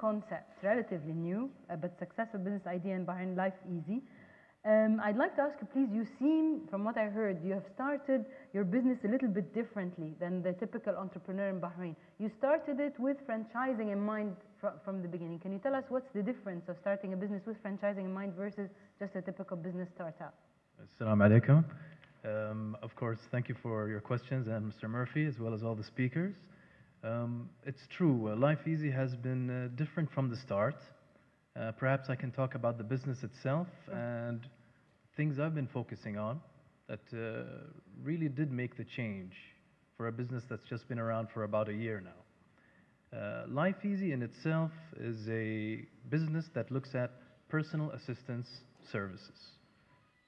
concept, relatively new, but successful business idea in Bahrain, Life Easy. I'd like to ask you, please, you seem, from what I heard, you have started your business a little bit differently than the typical entrepreneur in Bahrain. You started it with franchising in mind from the beginning. Can you tell us what's the difference of starting a business with franchising in mind versus just a typical business startup? Assalamu alaikum. Of course, thank you for your questions, and Mr. Murphy, as well as all the speakers. It's true, Life Easy has been different from the start. Perhaps I can talk about the business itself and things I've been focusing on that really did make the change for a business that's just been around for about a year now. Life Easy in itself is a business that looks at personal assistance services.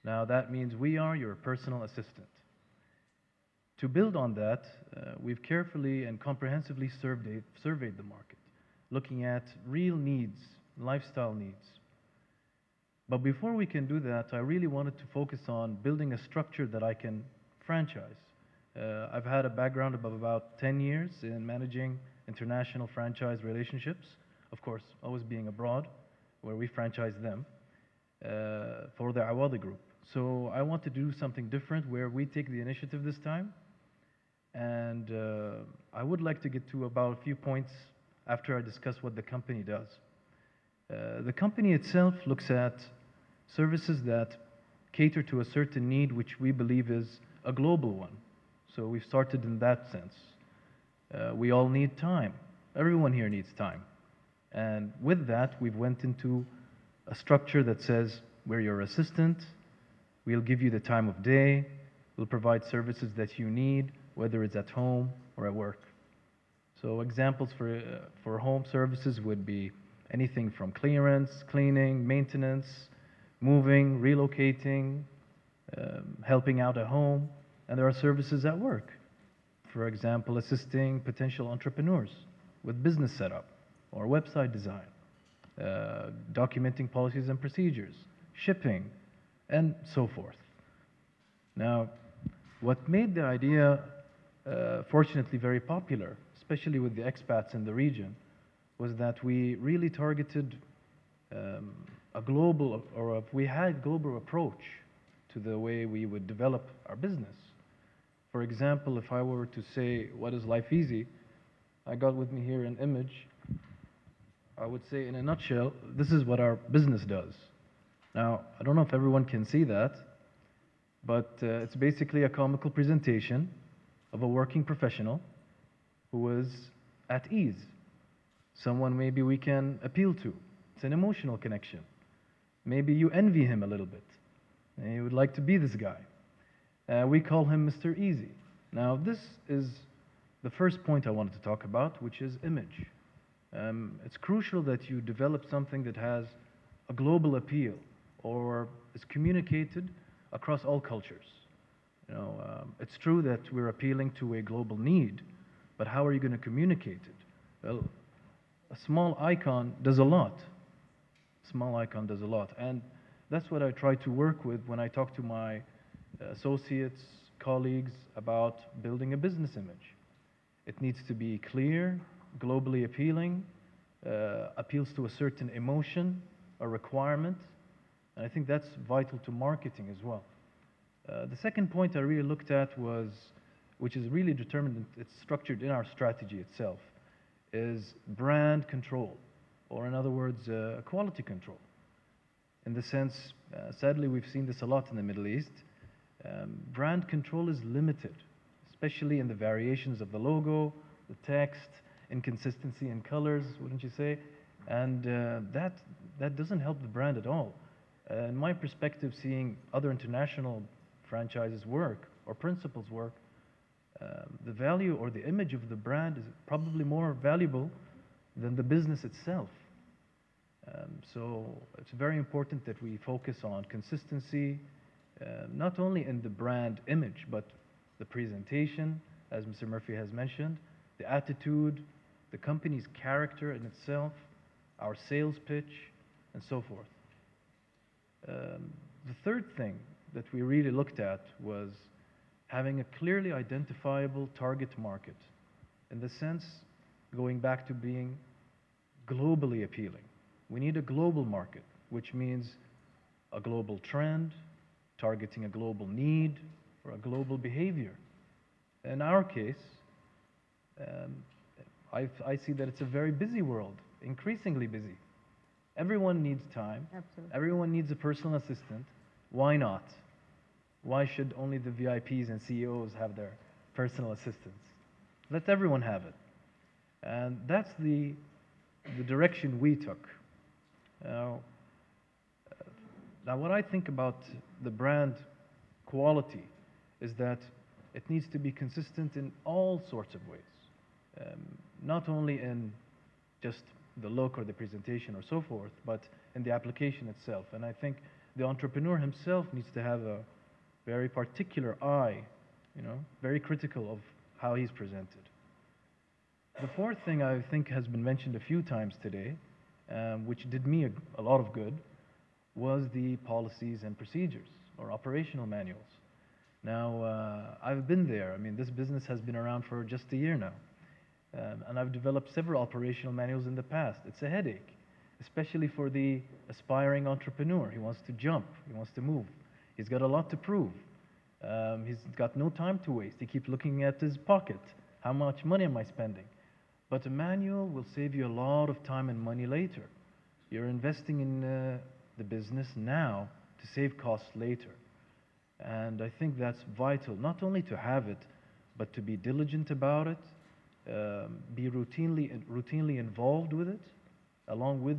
Now that means we are your personal assistant. To build on that, we've carefully and comprehensively surveyed the market, looking at real needs, lifestyle needs. But before we can do that, I really wanted to focus on building a structure that I can franchise. I've had a background of about 10 years in managing international franchise relationships, of course, always being abroad, where we franchise them for the Awadi Group. So I want to do something different where we take the initiative this time. And I would like to get to about a few points after I discuss what the company does. The company itself looks at services that cater to a certain need which we believe is a global one. So we've started in that sense. We all need time. Everyone here needs time. And with that, we've went into a structure that says, we're your assistant, we'll give you the time of day, we'll provide services that you need, whether it's at home or at work. So examples for home services would be anything from clearance, cleaning, maintenance, moving, relocating, helping out at home, and there are services at work. For example, assisting potential entrepreneurs with business setup or website design, documenting policies and procedures, shipping, and so forth. Now, what made the idea fortunately very popular, especially with the expats in the region, was that we really targeted a global, or we had global approach to the way we would develop our business. For example, if I were to say, what is Life Easy? I got with me here an image. I would say in a nutshell, this is what our business does. Now, I don't know if everyone can see that, but it's basically a comical presentation of a working professional who is at ease. Someone maybe we can appeal to. It's an emotional connection. Maybe you envy him a little bit, and you would like to be this guy. We call him Mr. Easy. Now, this is the first point I wanted to talk about, which is image. It's crucial that you develop something that has a global appeal or is communicated across all cultures. You know, it's true that we're appealing to a global need, but how are you going to communicate it? Well, a small icon does a lot. Small icon does a lot. And that's what I try to work with when I talk to my associates, colleagues about building a business image. It needs to be clear, globally appealing, appeals to a certain emotion, a requirement, and I think that's vital to marketing as well. The second point I really looked at was, which is really determined, it's structured in our strategy itself, is brand control, or in other words, quality control. In the sense, sadly, we've seen this a lot in the Middle East. Brand control is limited, especially in the variations of the logo, the text, inconsistency in colors, wouldn't you say? And that doesn't help the brand at all. In my perspective, seeing other international franchises work or principles work, the value or the image of the brand is probably more valuable than the business itself. So it's very important that we focus on consistency, not only in the brand image, but the presentation, as Mr. Murphy has mentioned, the attitude, the company's character in itself, our sales pitch, and so forth. The third thing that we really looked at was having a clearly identifiable target market. In the sense, going back to being globally appealing. We need a global market, which means a global trend, targeting a global need or a global behavior. In our case, um, I see that it's a very busy world, increasingly busy. Everyone needs time. Absolutely. Everyone needs a personal assistant. Why not? Why should only the VIPs and CEOs have their personal assistants? Let everyone have it. And that's the direction we took. Now, now, what I think about the brand quality is that it needs to be consistent in all sorts of ways, um, not only in just the look or the presentation or so forth, but in the application itself. And I think the entrepreneur himself needs to have a very particular eye, very critical of how he's presented. The fourth thing I think has been mentioned a few times today, which did me a lot of good, was the policies and procedures or operational manuals. Now, I've been there. I mean, this business has been around for just a year now. And I've developed several operational manuals in the past. It's a headache, especially for the aspiring entrepreneur. He wants to jump, he wants to move. He's got a lot to prove. He's got no time to waste. He keeps looking at his pocket. How much money am I spending? But a manual will save you a lot of time and money later. You're investing in the business now to save costs later. And I think that's vital, not only to have it, but to be diligent about it, be routinely involved with it, along with